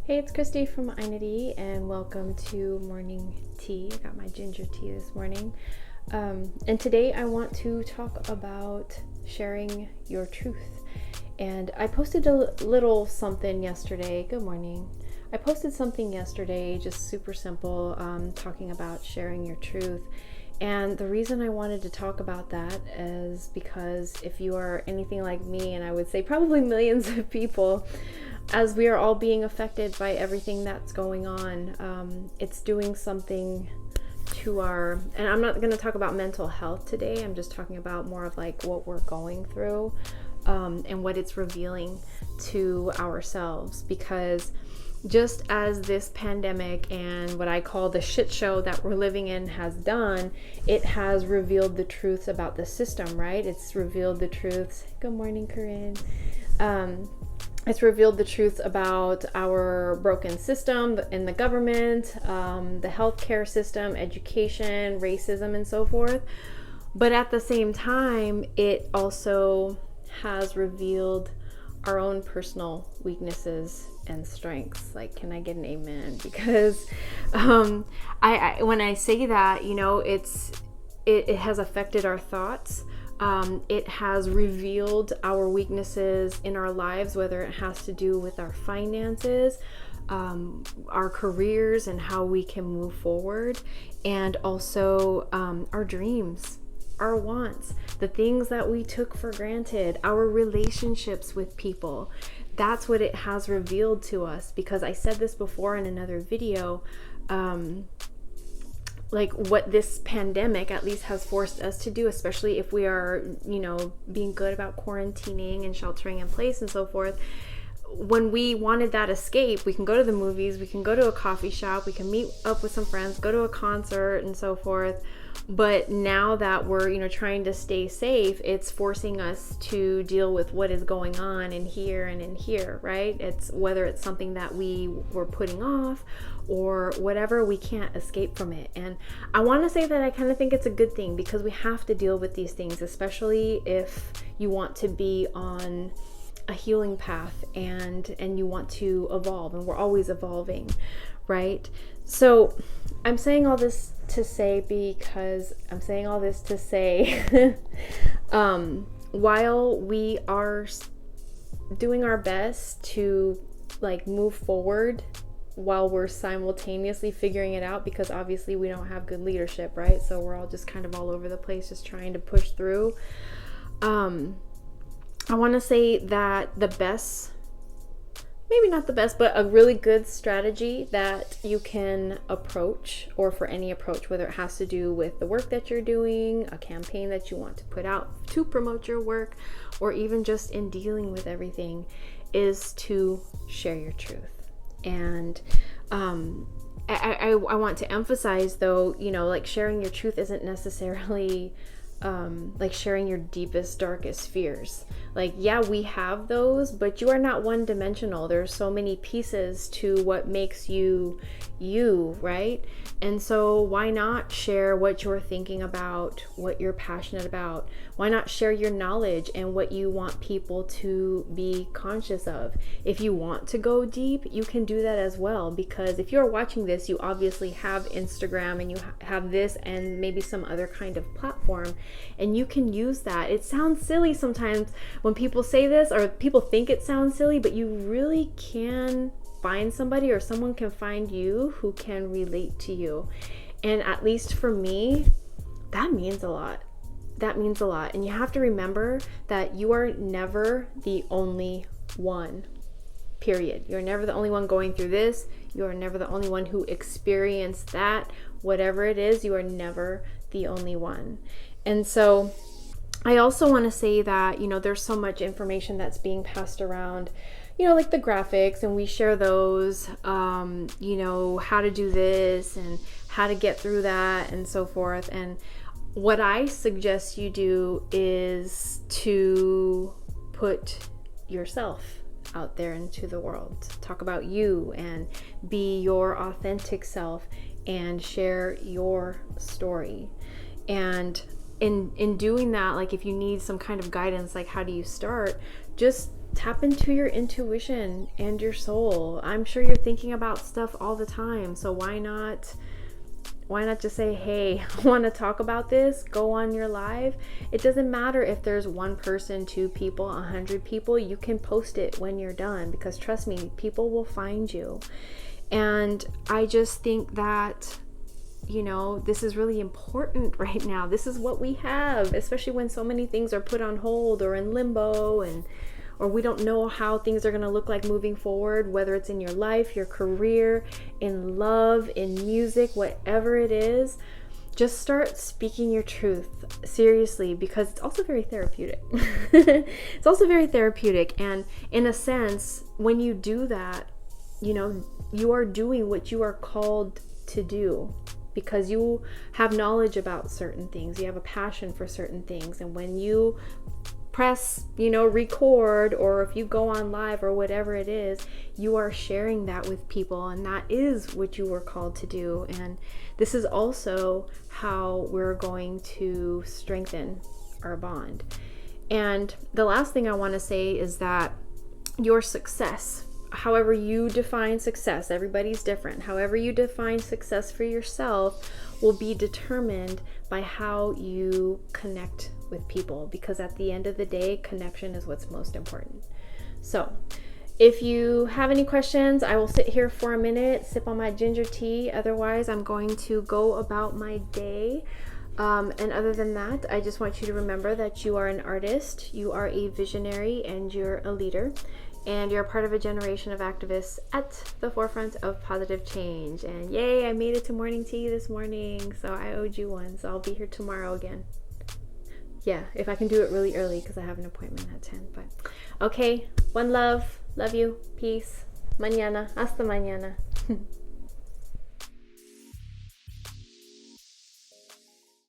Hey, it's Christy from Inity, and welcome to morning tea. I got my ginger tea this morning. And today I want to talk about sharing your truth. And I posted a little something yesterday. Good morning. I posted something yesterday, just super simple, talking about sharing your truth. And the reason I wanted to talk about that is because if you are anything like me, and I would say probably millions of people, as we are all being affected by everything that's going on, it's doing something to our, and I'm not going to talk about mental health today. I'm just talking about more of like what we're going through, and what it's revealing to ourselves. Because just as this pandemic and what I call the shit show that we're living in has done, it has revealed the truths about the system, right? It's revealed the truths. Good morning, Corinne. It's revealed the truths about our broken system in the government, the healthcare system, education, racism, and so forth. But at the same time, it also has revealed our own personal weaknesses and strengths. Like, can I get an amen? Because I when I say that, it has affected our thoughts. It has revealed our weaknesses in our lives, whether it has to do with our finances, our careers, and how we can move forward, and also our dreams, our wants, the things that we took for granted, our relationships with people. That's what it has revealed to us. Because I said this before in another video, like what this pandemic at least has forced us to do, especially if we are, being good about quarantining and sheltering in place and so forth. When we wanted that escape, we can go to the movies, we can go to a coffee shop, we can meet up with some friends, go to a concert and so forth. But now that we're, trying to stay safe, it's forcing us to deal with what is going on in here, right? It's whether it's something that we were putting off or whatever, we can't escape from it. And I want to say that I kind of think it's a good thing, because we have to deal with these things, especially if you want to be on a healing path and you want to evolve, and we're always evolving, right? So I'm saying all this to say, while we are doing our best to move forward, while we're simultaneously figuring it out, because obviously we don't have good leadership, right? So we're all just kind of all over the place, just trying to push through. I want to say that the best, maybe not the best, but a really good strategy that you can approach, or for any approach, whether it has to do with the work that you're doing, a campaign that you want to put out to promote your work, or even just in dealing with everything, is to share your truth. And I want to emphasize, though, sharing your truth isn't necessarily sharing your deepest, darkest fears. Yeah, we have those, but you are not one-dimensional. There's so many pieces to what makes you, right? And so why not share what you're thinking about, what you're passionate about? Why not share your knowledge and what you want people to be conscious of? If you want to go deep, you can do that as well, because if you're watching this, you obviously have Instagram, and you have this and maybe some other kind of platform, and you can use that. It sounds silly sometimes when people say this, or people think it sounds silly, but you really can find somebody, or someone can find you who can relate to you. And at least for me, that means a lot. And you have to remember that you are never the only one, period. You're never the only one going through this. You are never the only one who experienced that. Whatever it is, you are never the only one. And so I also want to say that, there's so much information that's being passed around, like the graphics, and we share those, how to do this and how to get through that and so forth. And what I suggest you do is to put yourself out there into the world. Talk about you and be your authentic self and share your story. And in doing that, if you need some kind of guidance, how do you start, just tap into your intuition and your soul. I'm sure you're thinking about stuff all the time. So why not just say, hey, I want to talk about this? Go on your live. It doesn't matter if there's one person, 2 people, 100 people. You can post it when you're done, because trust me, people will find you. And I just think that, this is really important right now. This is what we have, especially when so many things are put on hold or in limbo, or we don't know how things are going to look like moving forward, whether it's in your life, your career, in love, in music, whatever it is. Just start speaking your truth seriously, because it's also very therapeutic. It's also very therapeutic. And in a sense, when you do that, you are doing what you are called to do, because you have knowledge about certain things. You have a passion for certain things. And when you press, record, or if you go on live or whatever it is, you are sharing that with people, and that is what you were called to do. And this is also how we're going to strengthen our bond. And the last thing I want to say is that your success, however you define success, everybody's different. However you define success for yourself will be determined by how you connect with people, because at the end of the day, connection is what's most important. So if you have any questions, I will sit here for a minute, sip on my ginger tea. Otherwise, I'm going to go about my day. And other than that, I just want you to remember that you are an artist, you are a visionary, and you're a leader. And you're a part of a generation of activists at the forefront of positive change. And yay, I made it to morning tea this morning, so I owed you one. So I'll be here tomorrow again. Yeah, if I can do it really early, because I have an appointment at 10. But okay, one love. Love you. Peace. Mañana. Hasta mañana.